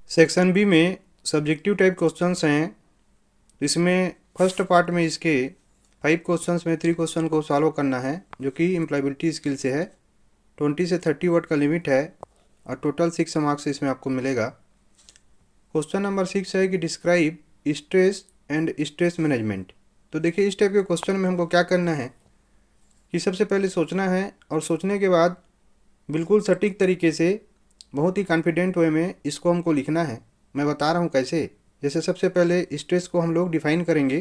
Section B में subjective type questions हैं। इसमें फर्स्ट पार्ट में इसके 5 क्वेश्चंस में 3 क्वेश्चन को सॉल्व करना है, जो कि एम्प्लॉयबिलिटी स्किल से है। 20 से 30 वर्ड का लिमिट है और टोटल 6 मार्क्स इसमें आपको मिलेगा। क्वेश्चन नंबर 6 है कि describe stress and stress management. तो देखिए, इस टाइप के क्वेश्चन में हमको क्या करना है कि सबसे पहले सोचना है, और सोचने के बाद बिल्कुल सटीक तरीके से, बहुत ही कॉन्फिडेंट वे में इसको हमको लिखना है। मैं बता रहा हूँ कैसे। जैसे सबसे पहले स्ट्रेस को हम लोग डिफाइन करेंगे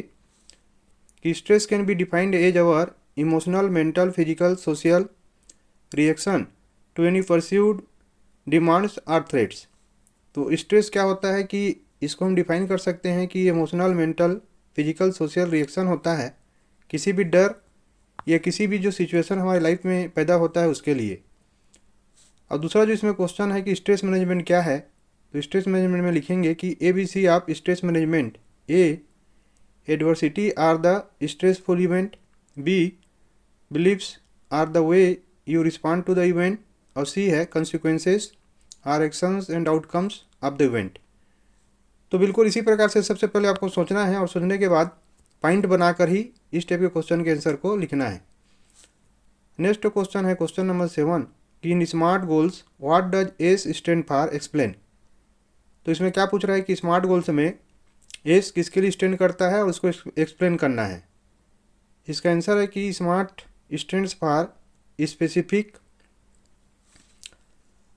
कि stress can be defined as our emotional, mental, physical, social reaction to any pursued demands और थ्रेट्स। तो स्ट्रेस क्या होता है कि इसको हम डिफाइन कर सकते हैं कि emotional, mental, physical, social reaction होता है किसी भी डर या किसी भी जो सिचुएशन हमारी लाइफ में पैदा होता है उसके लिए। और दूसरा जो इसमें क्वेश्चन है कि स्ट्रेस मैनेजमेंट क्या है, तो स्ट्रेस मैनेजमेंट में लिखेंगे कि ABC of stress management. A, adversity are the stressful event. B, believes are the way you respond to the event. और सी है consequences are actions and outcomes of the event. तो बिल्कुल इसी प्रकार से सबसे पहले आपको सोचना है, और सोचने के बाद पॉइंट बनाकर ही इस टाइप के क्वेश्चन के आंसर को लिखना है। नेक्स्ट क्वेश्चन है क्वेश्चन नंबर 7 कि in smart goals what does S stand for, explain. तो इसमें क्या पूछ रहा है कि स्मार्ट गोल्स में एस किसके लिए स्टैंड करता है और उसको एक्सप्लेन करना है। इसका आंसर है कि स्मार्ट स्टैंड्स फॉर स्पेसिफिक।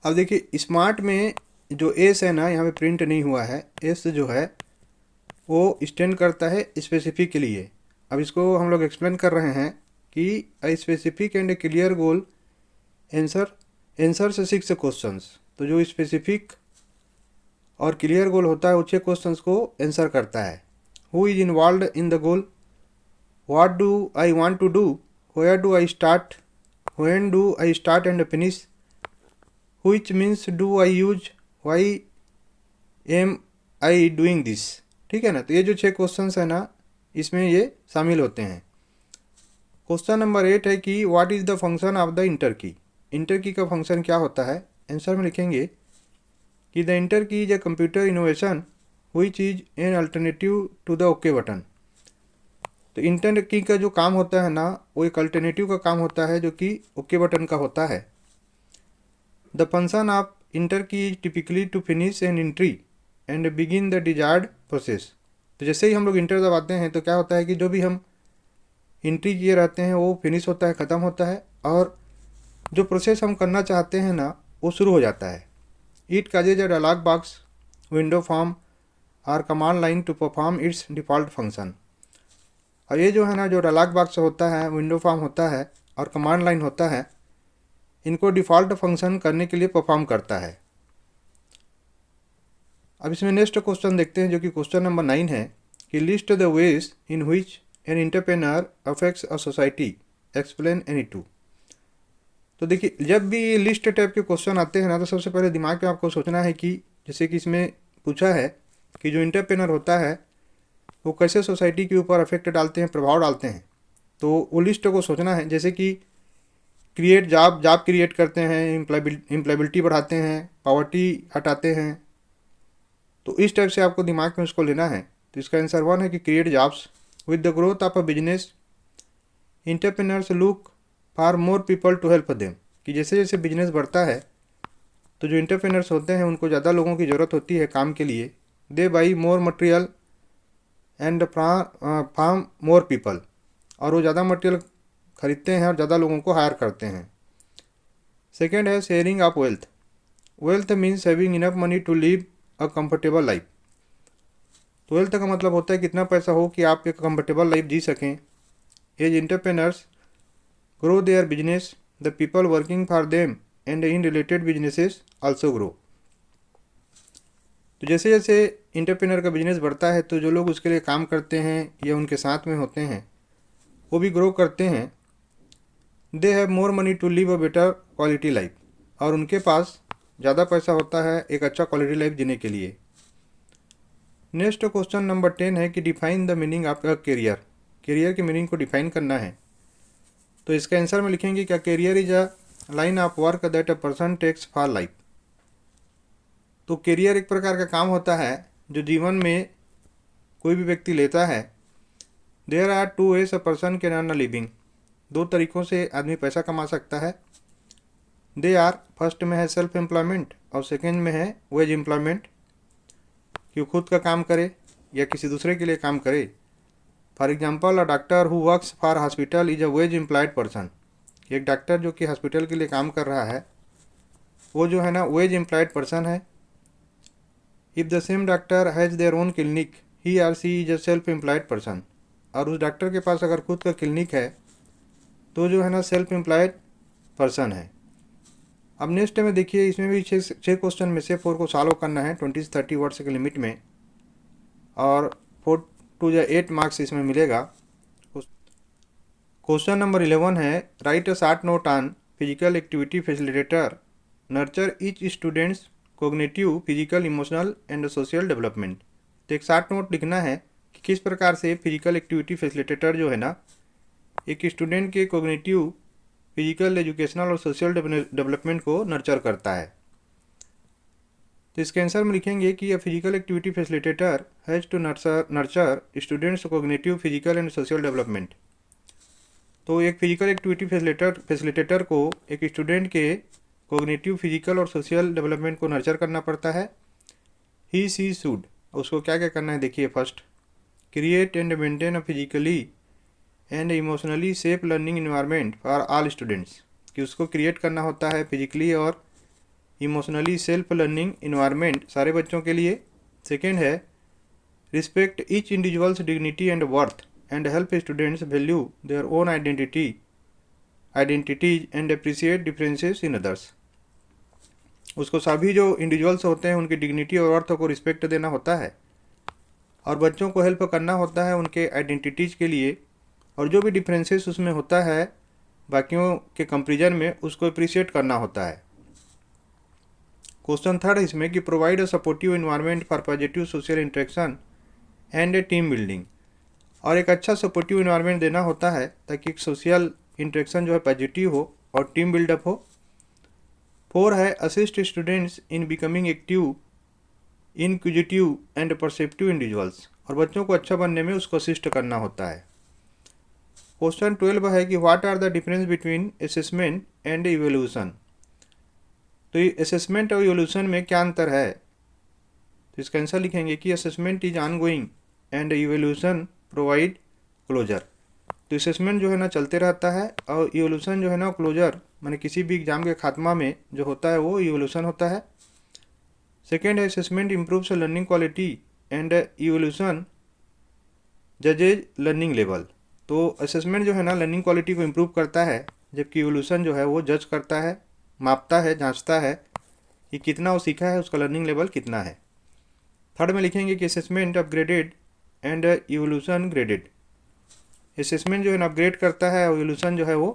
अब देखिए, स्मार्ट में जो एस है ना, यहाँ पे प्रिंट नहीं हुआ है, एस जो है वो स्टैंड करता है स्पेसिफिक के लिए। अब इसको हम लोग एक्सप्लेन कर रहे हैं कि a specific and A clear goal answer से 6 क्वेश्चंस। तो जो स्पेसिफिक और क्लियर गोल होता है वो 6 क्वेश्चंस को आंसर करता है। Who is involve in the goal, what do I want to do, where do I start, when do I start and finish, which means do I use, why am I doing this. ठीक है ना। तो ये जो 6 questions है ना, इसमें ये शामिल होते हैं। क्वेश्चन नंबर 8 है कि what is the function of the enter की। इंटर की का फंक्शन क्या होता है। आंसर में लिखेंगे कि the enter key is a computer innovation which is an alternative to the okay button. तो इंटर की का जो काम होता है ना, वो एक अल्टरनेटिव का काम होता है जो कि ओके बटन का होता है। The function of enter key is typically to finish an entry and begin the desired process. तो जैसे ही हम लोग इंटर दबाते हैं तो क्या होता है कि जो भी हम एंट्री किए रहते हैं वो फिनिश होता है, ख़त्म होता है, और जो प्रोसेस हम करना चाहते हैं ना वो शुरू हो जाता है। It causes a dialog box, window form और command line to perform its default function. और ये जो है ना, जो डायलॉग बॉक्स होता है, विंडो फॉर्म होता है और कमांड लाइन होता है, इनको डिफ़ॉल्ट फंक्शन करने के लिए परफॉर्म करता है। अब इसमें नेक्स्ट क्वेश्चन देखते हैं, जो कि क्वेश्चन नंबर 9 है कि list the ways in which an entrepreneur affects a society, explain any two. तो देखिए, जब भी ये लिस्ट टाइप के क्वेश्चन आते हैं ना, तो सबसे पहले दिमाग में आपको सोचना है कि जैसे कि इसमें पूछा है कि जो एंटरप्रेन्योर होता है वो कैसे सोसाइटी के ऊपर अफेक्ट डालते हैं, प्रभाव डालते हैं। तो वो लिस्ट को सोचना है। जैसे कि क्रिएट जॉब, जॉब क्रिएट करते हैं, एम्प्लॉयबिलिटी बढ़ाते हैं, पॉवर्टी हटाते हैं। तो इस टाइप से आपको दिमाग में उसको लेना है। तो इसका आंसर 1 है कि create jobs. With the growth of a business entrepreneurs look for more people to help them. कि जैसे जैसे बिजनेस बढ़ता है तो जो एंटरप्रेन्योर्स होते हैं उनको ज़्यादा लोगों की ज़रूरत होती है काम के लिए। They buy more material and form more people. और वो ज़्यादा मटेरियल खरीदते हैं और ज़्यादा लोगों को हायर करते हैं। सेकेंड है sharing of wealth. Wealth means having enough money to live a comfortable life. तो वेल्थ का मतलब होता है कितना पैसा हो कि आप एक कंफर्टेबल लाइफ जी सकें। As entrepreneurs grow their business, the people working for them and in related businesses also grow. तो जैसे जैसे एंटरप्रेन्योर का बिजनेस बढ़ता है तो जो लोग उसके लिए काम करते हैं या उनके साथ में होते हैं वो भी ग्रो करते हैं। They have more money to live a better quality life. और उनके पास ज़्यादा पैसा होता है एक अच्छा क्वालिटी लाइफ जीने के लिए। नेक्स्ट क्वेश्चन नंबर 10 है कि define the meaning of a career. Career की मीनिंग को डिफाइन करना है। तो इसका आंसर में लिखेंगे क्या, career is a line of work that a person takes for life. तो करियर एक प्रकार का काम होता है जो जीवन में कोई भी व्यक्ति लेता है। There are two ways a person can earn a living. दो तरीक़ों से आदमी पैसा कमा सकता है। दे आर, फर्स्ट में है सेल्फ एम्प्लॉयमेंट और सेकेंड में है वेज एम्प्लॉयमेंट, कि वो खुद का काम करे या किसी दूसरे के लिए काम करे। For example, a doctor who works for hospital is a wage employed person. एक डॉक्टर जो कि हॉस्पिटल के लिए काम कर रहा है वो जो है ना वेज एम्प्लॉयड पर्सन है। If the same doctor has their own clinic he or she is a self employed person. और उस डॉक्टर के पास अगर खुद का क्लिनिक है तो जो है ना सेल्फ एम्प्लॉयड पर्सन है। अब नेक्स्ट में देखिए, इसमें भी छः क्वेश्चन में से 4 को सॉल्व करना है 20 से 30 वर्ड्स के लिमिट में, और 4 to 8 मार्क्स इसमें मिलेगा। क्वेश्चन नंबर 11 है, right a short note on physical activity facilitator nurture each students cognitive, physical, emotional and social development. तो एक शॉर्ट नोट लिखना है कि किस प्रकार से फिजिकल एक्टिविटी फैसिलिटेटर जो है ना एक स्टूडेंट के कोग्निटिव, फिजिकल, एजुकेशनल और सोशल डेवलपमेंट को नर्चर करता है। तो इसके आंसर में लिखेंगे कि a physical activity facilitator has to nurture students cognitive, physical and social development. तो एक फिजिकल एक्टिविटी फैसिलिटेटर को एक स्टूडेंट के कोग्निटिव, फिजिकल और सोशल डेवलपमेंट को नर्चर करना पड़ता है। ही सी शुड, उसको क्या क्या करना है देखिए। First, create and maintain a physically and emotionally safe learning environment for all students, कि उसको क्रिएट करना होता है फिजिकली और इमोशनली सेल्फ लर्निंग इन्वायरमेंट सारे बच्चों के लिए। सेकेंड है, respect each individuals dignity and worth and help students value their own identities and appreciate differences in others. उसको सभी जो इंडिविजुअल्स होते हैं उनकी डिग्निटी और वर्थ को रिस्पेक्ट देना होता है, और बच्चों को हेल्प करना होता है उनके आइडेंटिटीज़ के लिए, और जो भी डिफरेंसेस उसमें होता है बाकियों के कंपेरिजन में उसको अप्रिशिएट करना होता है। क्वेश्चन थर्ड इसमें कि provide a supportive environment for positive social interaction and team building, और एक अच्छा सपोर्टिव इन्वायरमेंट देना होता है ताकि एक सोशल इंटरेक्शन जो है पॉजिटिव हो और टीम बिल्डअप हो। 4 है, assist students in becoming active, inquisitive and perceptive individuals, और बच्चों को अच्छा बनने में उसको असिस्ट करना होता है। क्वेश्चन 12 है कि what are the difference between assessment and evaluation. तो ये असेसमेंट और इवोल्यूशन में क्या अंतर है, तो इसका आंसर लिखेंगे कि assessment is ongoing and evaluation provide closure. तो असेसमेंट जो है ना चलते रहता है और इवोल्यूशन जो है ना क्लोजर, माने किसी भी एग्जाम के खात्मा में जो होता है वो इवोल्यूशन होता है। सेकेंड है, assessment improves learning quality and evolution जजेज लर्निंग लेवल। तो असेसमेंट जो है ना लर्निंग क्वालिटी को इम्प्रूव करता है, जबकि इवोल्यूशन जो है वो जज करता है, मापता है, जांचता है कि कितना वो सीखा है, उसका लर्निंग लेवल कितना है। थर्ड में लिखेंगे कि assessment upgraded and evolution graded. Assessment जो है ना अपग्रेड करता है और इवोल्यूशन जो है वो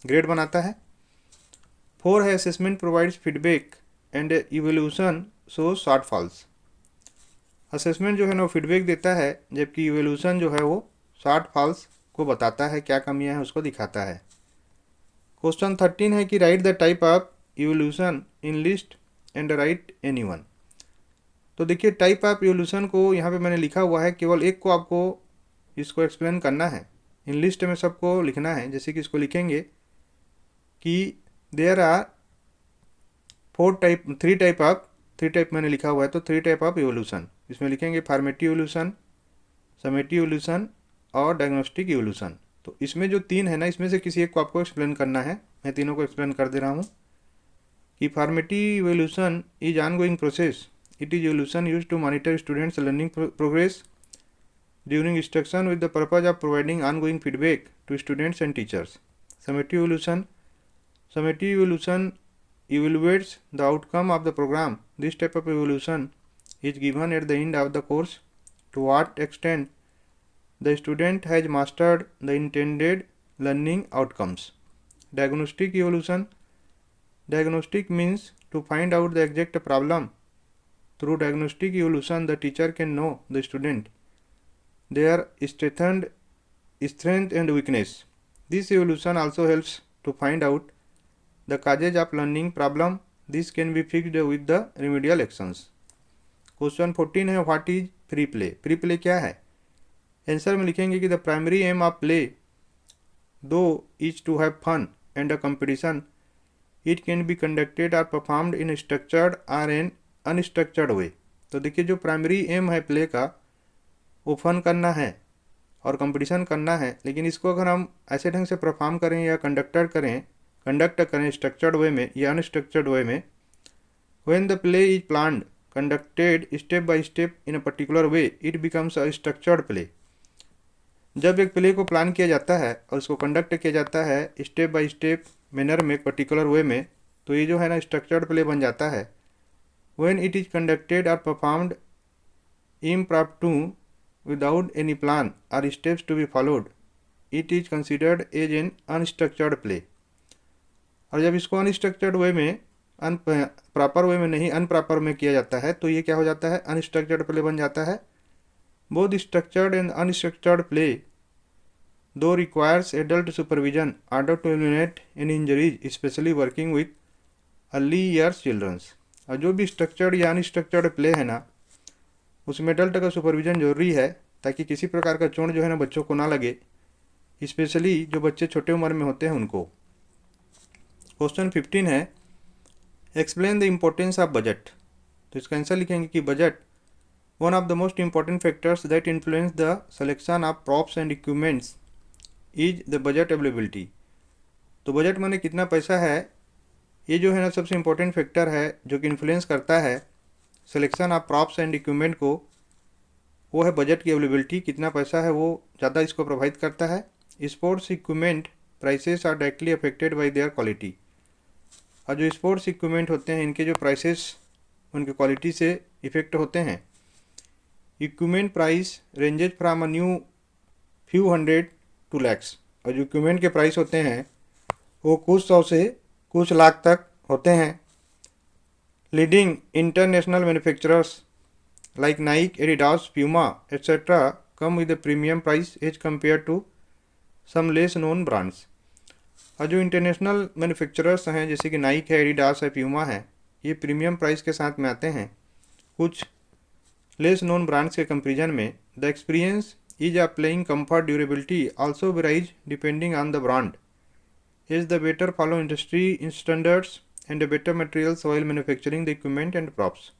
ग्रेड बनाता है। 4 है, assessment provides feedback and evaluation so short falls. Assessment जो है ना वो फीडबैक देता है, जबकि इवोल्यूशन जो है वो शॉर्ट फॉल्स को बताता है, क्या कमियां हैं उसको दिखाता है। क्वेश्चन 13 है कि right the type of evolution in list and right anyone. तो देखिए टाइप ऑफ इवोल्यूशन को यहाँ पे मैंने लिखा हुआ है, केवल एक को आपको इसको एक्सप्लेन करना है, इन लिस्ट में सबको लिखना है। जैसे कि इसको लिखेंगे कि देयर आर 3 टाइप मैंने लिखा हुआ है, तो 3 टाइप ऑफ इवोल्यूशन इसमें लिखेंगे, फॉर्मेटिव इवोल्यूशन, समेटिव इवोल्यूशन और डायग्नोस्टिक इवोल्यूशन। तो इसमें जो 3 है ना, इसमें से किसी एक को आपको एक्सप्लेन करना है। मैं तीनों को एक्सप्लेन कर दे रहा हूँ कि formative evaluation is ongoing process, it is evaluation used to monitor students learning progress during instruction with the purpose of providing ongoing feedback to students and teachers. Summative evaluation evaluates the outcome of the program. This type of evaluation is given at the end of the course to what extent the student has mastered the intended learning outcomes. Diagnostic evaluation. Diagnostic means to find out the exact problem. Through diagnostic evaluation, the teacher can know the student, their strength and weakness. This evaluation also helps to find out the causes of learning problem this can be fixed with the remedial actions. Question 14 है what is free play. Free play क्या है? Answer में लिखेंगे कि the primary aim of play though is to have fun and a competition it can be conducted or performed in structured or an unstructured way. तो देखिए जो primary aim है play का वो फन करना है और कंपटीशन करना है, लेकिन इसको अगर हम ऐसे ढंग से परफॉर्म करें या कंडक्ट करें स्ट्रक्चर्ड वे में या अनस्ट्रक्चर्ड वे में, when the play is planned conducted step by step in a particular way it becomes a structured play. जब एक प्ले को प्लान किया जाता है और उसको कंडक्ट किया जाता है स्टेप बाय स्टेप मैनर में पर्टिकुलर वे में, तो ये जो है ना स्ट्रक्चर्ड प्ले बन जाता है। व्हेन इट इज कंडक्टेड और performed impromptu without any plan और steps to be followed it is considered as an unstructured play. और जब इसको अनस्ट्रक्चर्ड वे में प्रॉपर वे में नहीं अनप्रॉपर में किया जाता है तो ये क्या हो जाता है? अनस्ट्रक्चर्ड प्ले बन जाता है। Both structured and unstructured play though requires adult supervision order to eliminate any injuries specially working with early years childrens. और जो भी स्ट्रक्चर्ड या अनस्ट्रक्चर्ड प्ले है ना उसमें एडल्ट का सुपरविजन जरूरी है ताकि किसी प्रकार का चोट जो है ना बच्चों को ना लगे, स्पेशली जो बच्चे छोटे उम्र में होते हैं उनको। क्वेश्चन 15 है explain the importance of budget. तो इसका आंसर लिखेंगे कि budget one of the most important factors that influence the selection of props and equipments is the budget availability. तो बजट माने कितना पैसा है, ये जो है ना सबसे इम्पोर्टेंट फैक्टर है जो कि इन्फ्लुएंस करता है selection of props and equipment को। वो है बजट की अवेलेबिलिटी, कितना पैसा है वो ज़्यादा इसको प्रभावित करता है। Sports equipment prices are directly affected by their quality. और जो स्पोर्ट्स इक्विपमेंट होते हैं इनके जो प्राइसेस उनकी क्वालिटी से इफेक्ट होते हैं। Equipment price ranges from a new few hundred to lakhs. और जो इक्विपमेंट के प्राइस होते हैं वो कुछ सौ से कुछ लाख तक होते हैं। Leading international manufacturers like Nike, Adidas, Puma etcetera come with a premium price as compare to some less known brands. और जो इंटरनेशनल मैन्युफैक्चरर्स हैं जैसे कि नाइक है, एडिडास है, प्यूमा है, ये प्रीमियम प्राइस के साथ में आते हैं कुछ लेस नोन ब्रांड्स के कंपेरिजन में। The experience is of playing comfort durability also varies depending on the brand is the better follow industry standards and better materials while manufacturing the equipment and props.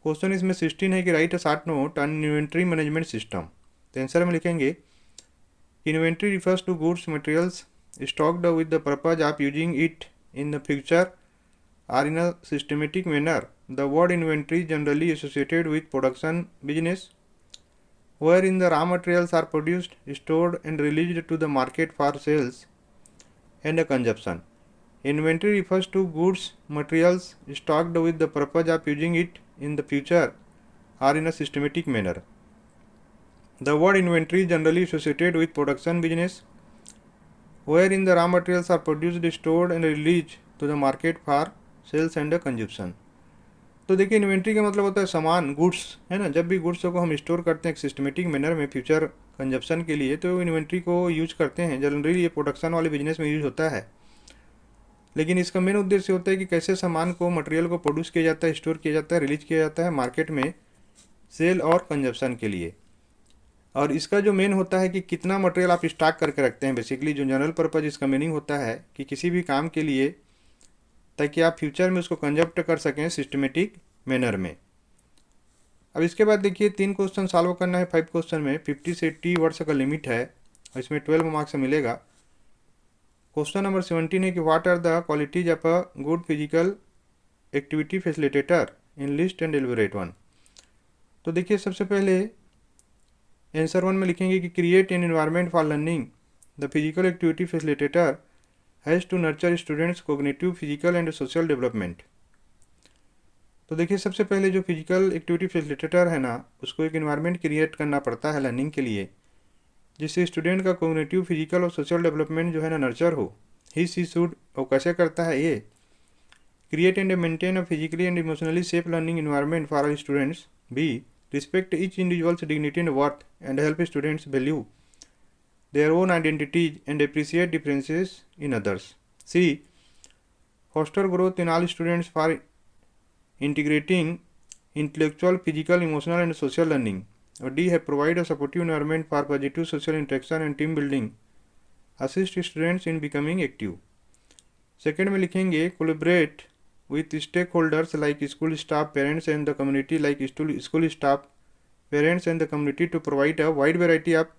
Question इसमें 16 है कि write a short note on inventory management system. तो answer में लिखेंगे inventory refers to goods materials stocked with the purpose of using it in the future or in a systematic manner. The word inventory is generally associated with production business, wherein the raw materials are produced, stored and released to the market for sales and consumption. Inventory refers to goods, materials stocked with the purpose of using it in the future or in a systematic manner. The word inventory is generally associated with production business, wherein the raw materials are produced, stored and released to the market for sales and consumption. तो देखिए inventory का मतलब होता है सामान, goods है ना। जब भी गुड्स को हम स्टोर करते हैं एक सिस्टमेटिक मैनर में फ्यूचर कंजप्शन के लिए तो इन्वेंट्री को यूज करते हैं। जनरली ये प्रोडक्शन वाले बिजनेस में यूज होता है, लेकिन इसका मेन उद्देश्य होता है कि कैसे सामान को, मटेरियल को प्रोड्यूस किया जाता है, स्टोर किया जाता है, रिलीज किया जाता है मार्केट में सेल और कंजप्शन के लिए। और इसका जो मेन होता है कि कितना मटेरियल आप स्टॉक करके रखते हैं। बेसिकली जो जनरल पर्पज इसका मीनिंग होता है कि किसी भी काम के लिए ताकि आप फ्यूचर में उसको कंजप्ट कर सकें सिस्टमेटिक मैनर में। अब इसके बाद देखिए 3 क्वेश्चन सॉल्व करना है 5 क्वेश्चन में। 50 से 80 वर्ड्स का लिमिट है और इसमें 12 मार्क्स मिलेगा। क्वेश्चन नंबर 17 है कि what are the qualities of a good physical activity facilitator in list and elaborate one. तो देखिए सबसे पहले आंसर 1 में लिखेंगे कि create an environment for learning. The physical activity facilitator has to nurture students cognitive, physical and social development. तो देखिए सबसे पहले जो फिजिकल एक्टिविटी फैसिलिटेटर है ना उसको एक एनवायरनमेंट क्रिएट करना पड़ता है लर्निंग के लिए, जिससे स्टूडेंट का कोग्निटिव, फिजिकल और सोशल डेवलपमेंट जो है ना नर्चर हो। ही सी शुड, और कैसे करता है ये, create and maintain a physically and emotionally safe learning environment for our students. B, respect each individual's dignity and worth and help students value their own identities and appreciate differences in others. C, foster growth in all students for integrating intellectual, physical, emotional and social learning. और D है provide a supportive environment for positive social interaction and team building, assist students in becoming active. Second में लिखेंगे collaborate with stakeholders like school staff, parents and the community, like school staff, parents and the community to provide a wide variety of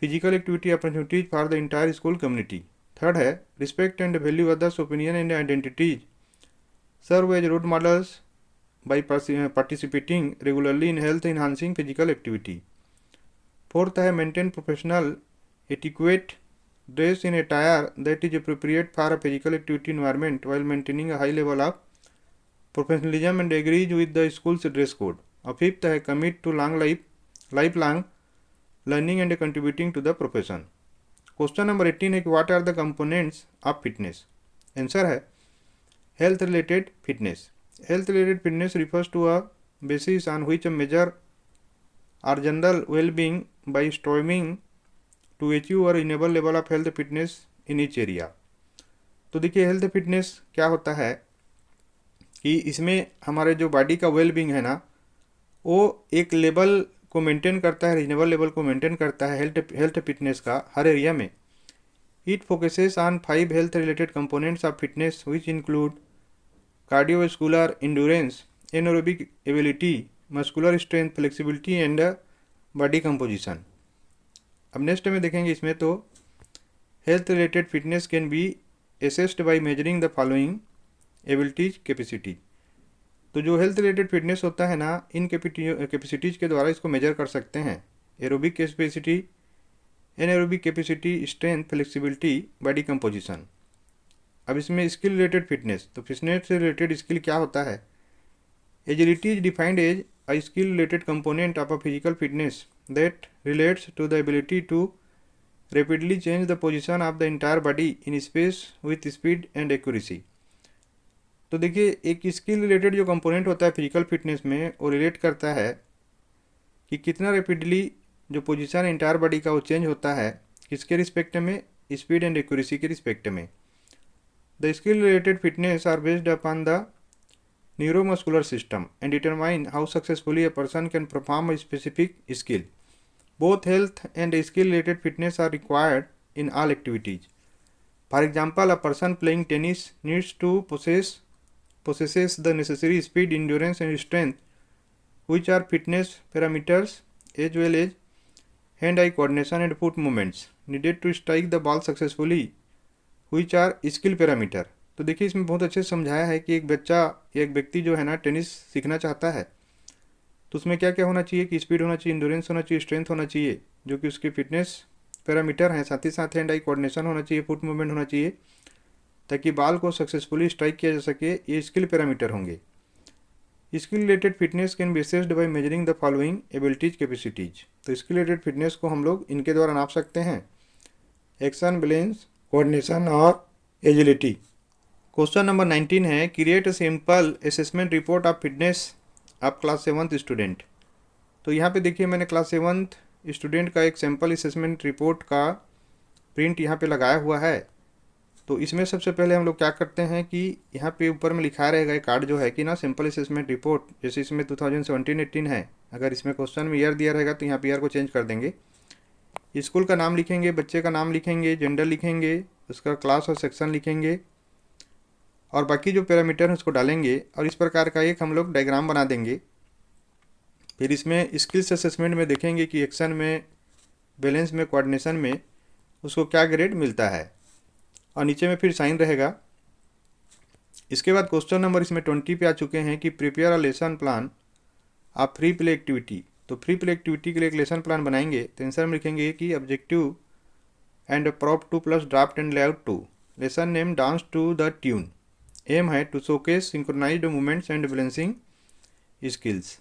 physical activity opportunities for the entire school community. Third है respect and value others' opinion and identities, serve as role models by participating regularly in health enhancing physical activity. Fourth है maintain professional etiquette, dress in attire that is appropriate for a physical activity environment while maintaining a high level of professionalism and agrees with the school's dress code. और fifth है commit to lifelong learning and contributing to the profession. Question number 18 है कि what are the components of fitness. Answer है health related fitness. Health related fitness refers to a basis on which major or general well being by striving to achieve और enable level of health fitness in each area. तो देखिए health fitness क्या होता है कि इसमें हमारे जो बॉडी का वेल बीइंग है ना, वो एक लेवल को मेंटेन करता है, रीजनेबल लेवल को मेंटेन करता है हेल्थ फिटनेस का हर एरिया में। It focuses on 5 health related components of fitness which include cardiovascular endurance, anaerobic ability, muscular strength, flexibility and body composition. अब नेक्स्ट में देखेंगे इसमें तो health related fitness can be assessed by measuring the following abilities capacity. तो जो health related fitness होता है ना, इन कैपेसिटीज के द्वारा इसको मेजर कर सकते हैं। Aerobic capacity, anaerobic capacity, strength, flexibility, body composition. अब इसमें स्किल रिलेटेड फिटनेस, तो फिटनेस से रिलेटेड स्किल क्या होता है। Agility is defined as a skill related component of a physical fitness that relates to the ability to rapidly change the position of the entire body in space with speed and accuracy. तो देखिए एक skill related जो component होता है physical fitness में, वो relate करता है कि कितना रैपिडली जो पोजीशन इंटायर बॉडी का वो चेंज होता है, किसके रिस्पेक्ट में, स्पीड एंड एक्यूरेसी के रिस्पेक्ट में। The skill related fitness are based upon the neuromuscular system and determine how successfully a person can perform a specific skill. Both health and skill related fitness are required in all activities. For example, a person playing tennis needs to possesses the necessary speed, endurance and strength, which are fitness parameters, as well as hand-eye coordination and foot movements needed to strike the ball successfully, which are skill parameter। तो देखिए इसमें बहुत अच्छे से समझाया है कि एक बच्चा या एक व्यक्ति जो है ना टेनिस सीखना चाहता है, तो उसमें क्या क्या होना चाहिए कि स्पीड होना चाहिए, इंड्योरेंस होना चाहिए, स्ट्रेंथ होना चाहिए, जो कि उसके फिटनेस पैरामीटर हैं। साथ ही साथ हैंड आई कोऑर्डिनेशन होना चाहिए, फुट मूवमेंट होना चाहिए, ताकि बॉल को सक्सेसफुली स्ट्राइक किया जा सके। ये स्किल पैरामीटर होंगे। Skill related fitness can be assessed by measuring the following abilities capacities. तो स्किल रिलेटेड फिटनेस को हम लोग इनके द्वारा नाप सकते हैं, एक्शन, बैलेंस, कोऑर्डिनेशन और एजिलिटी। क्वेश्चन नंबर 19 है create a simple assessment report of fitness of class 7th student. तो यहाँ पे देखिए मैंने क्लास 7th स्टूडेंट का एक सैम्पल असेसमेंट रिपोर्ट का प्रिंट यहाँ पे लगाया हुआ है। तो इसमें सबसे पहले हम लोग क्या करते हैं कि यहाँ पे ऊपर में लिखा रहेगा एक कार्ड जो है कि ना सिंपल असेसमेंट रिपोर्ट, जैसे इसमें 2017-18 है, अगर इसमें क्वेश्चन में ईयर दिया रहेगा तो यहाँ पे ईयर को चेंज कर देंगे। स्कूल का नाम लिखेंगे, बच्चे का नाम लिखेंगे, जेंडर लिखेंगे, उसका क्लास और सेक्शन लिखेंगे और बाकी जो पैरामीटर है उसको डालेंगे और इस प्रकार का एक हम लोग डायग्राम बना देंगे। फिर इसमें स्किल्स असेसमेंट में देखेंगे कि एक्शन में, बैलेंस में, कोऑर्डिनेशन में उसको क्या ग्रेड मिलता है और नीचे में फिर साइन रहेगा। इसके बाद क्वेश्चन नंबर इसमें 20 पे आ चुके हैं कि प्रिपेयर अ लेसन प्लान आप फ्री प्ले एक्टिविटी। तो फ्री प्ले एक्टिविटी के लिए एक लेसन प्लान बनाएंगे। तो आंसर में लिखेंगे कि objective and prop 2 plus draft and layout 2, lesson name dance to the tune. Aim है to showcase synchronised movements and balancing skills.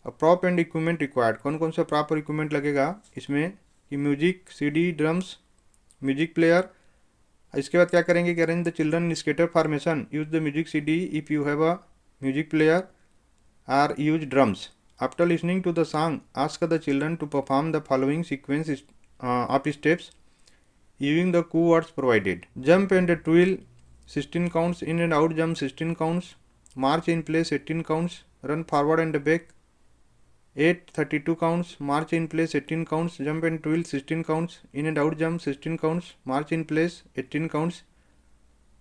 अब प्रॉप एंड इक्विपमेंट रिक्वायर्ड, कौन कौन सा प्रॉप और इक्विपमेंट लगेगा इसमें कि music, CD, drums, music player. इसके बाद क्या करेंगे कि arrange the children in scatter formation, use the music CD if you have a music player or use drums. After listening to the song ask the children to perform the following sequence of steps using the cue words provided. Jump and twirl 16 counts, in and out jump 16 counts, march in place 18 counts, run forward and back 8 32 counts, march in place 18 counts, jump and twirl 16 counts, in and out jump 16 counts, march in place 18 counts,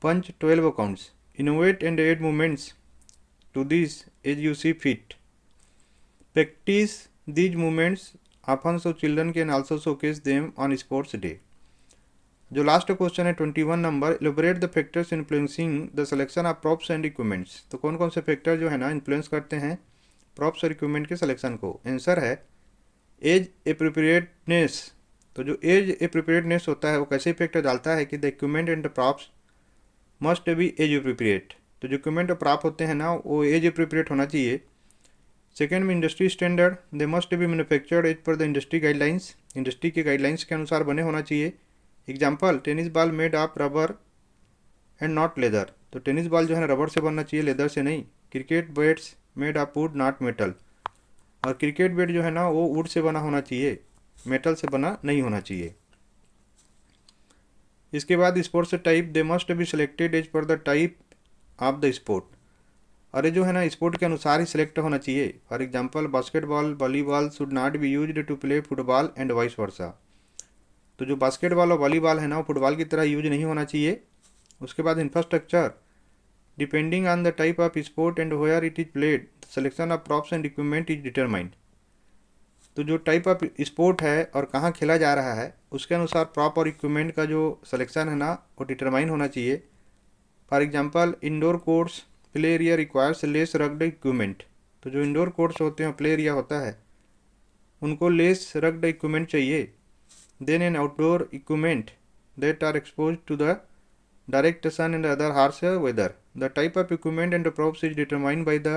punch 12 counts. Innovate and add movements to these as you see fit. Practice these movements often so children can also showcase them on sports day. जो last question है 21 number, elaborate the factors influencing the selection of props and equipments. तो कौन कौन से factor जो है ना influence करते हैं प्रॉप्स और इक्विपमेंट के सिलेक्शन को। आंसर है एज एप्रोप्रिएटनेस। तो जो एज एप्रोप्रिएटनेस होता है वो कैसे फैक्टर डालता है कि the equipment and the props must be as appropriate. तो जो इक्विपमेंट और प्रॉप होते हैं ना वो एज एप्रोप्रिएट होना चाहिए। सेकेंड में industry standard, they must be manufactured as per the industry guidelines. Industry के गाइडलाइंस के अनुसार बने होना चाहिए। Example tennis ball made of rubber and not leather. तो टेनिस बॉल जो है रबर से बनना चाहिए, लेदर से नहीं। Cricket bats made of wood not metal. और क्रिकेट बैट जो है ना वो वुड से बना होना चाहिए, मेटल से बना नहीं होना चाहिए। इसके बाद sports type, they must be selected as per the type of the sport. और ये जो है ना स्पोर्ट के अनुसार ही सिलेक्ट होना चाहिए। For example basketball volleyball should not be used to play football and vice versa. तो जो बास्केटबॉल और वॉलीबॉल है ना वो फुटबॉल की तरह यूज नहीं होना चाहिए। उसके बाद infrastructure, depending on the type of sport and where it is played selection of props and equipment is determined. तो जो टाइप ऑफ स्पोर्ट है और कहाँ खेला जा रहा है उसके अनुसार प्रॉप और इक्विपमेंट का जो सिलेक्शन है ना वो डिटरमाइन होना चाहिए। For example indoor courts play area requires less rugged equipment. तो जो इंडोर कोर्ट्स होते हैं प्ले एरिया होता है उनको लेस रग्ड इक्विपमेंट चाहिए। Then an outdoor equipment that are exposed to the direct sun and other harsh weather. The type of equipment and props is determined by the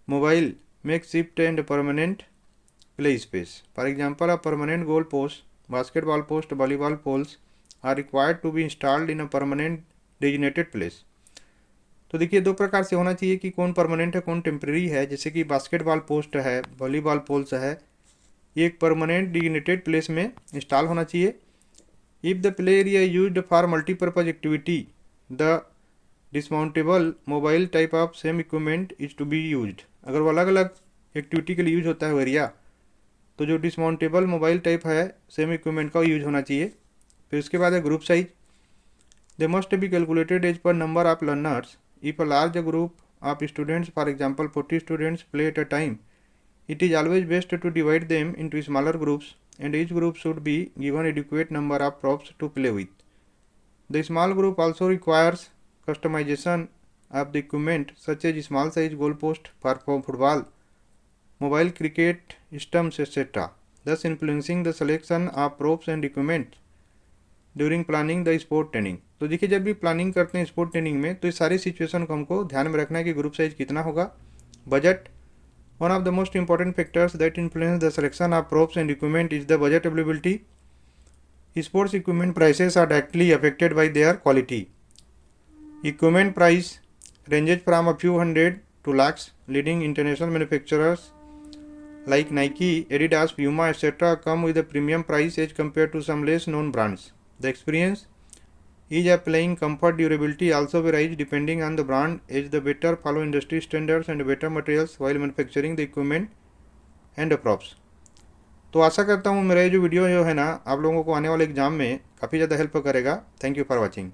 mobile, makeshift and permanent play space. For example, a permanent goal post, basketball post, volleyball poles are required to be installed in a permanent designated place. तो देखिए दो प्रकार से होना चाहिए कि कौन permanent है कौन टेम्प्रेरी है। जैसे कि बास्केटबॉल पोस्ट है, वॉलीबॉल पोल्स है, ये एक परमानेंट डिग्नेटेड प्लेस में इंस्टॉल होना चाहिए। If the play area used for multipurpose activity the dismountable mobile type of same equipment is to be used. अगर वो अलग अलग एक्टिविटी के लिए यूज होता है वो एरिया तो जो डिसमाउंटेबल मोबाइल टाइप है सेम इक्विपमेंट का यूज होना चाहिए। फिर उसके बाद है group size, they must be calculated as per number of learners. If a large group of students for example 40 students play at a time, it is always best to divide them into smaller groups and each group should be given adequate number of props to play with. The small group also requires customization of the equipment such as small size goalpost for football, mobile cricket stumps etc. thus influencing the selection of props and equipment during planning the sport training. तो देखिए जब भी planning करते हैं sport training में तो इस सारी सिचुएशन को हमको ध्यान में रखना है कि ग्रुप साइज कितना होगा। Budget, one of the most important factors that influence the selection of props and equipment is the budget availability. Sports equipment prices are directly affected by their quality. Equipment price ranges from a few hundred to lakhs. Leading international manufacturers like Nike, Adidas, Puma, etc. come with a premium price as compared to some less known brands. The experience is applying comfort durability also varies depending on the brand as the better follow industry standards and better materials while manufacturing the equipment and the props. तो आशा करता हूँ मेरा ये जो video जो है ना आप लोगों को आने वाले एग्जाम में काफ़ी ज़्यादा हेल्प करेगा। Thank you for watching.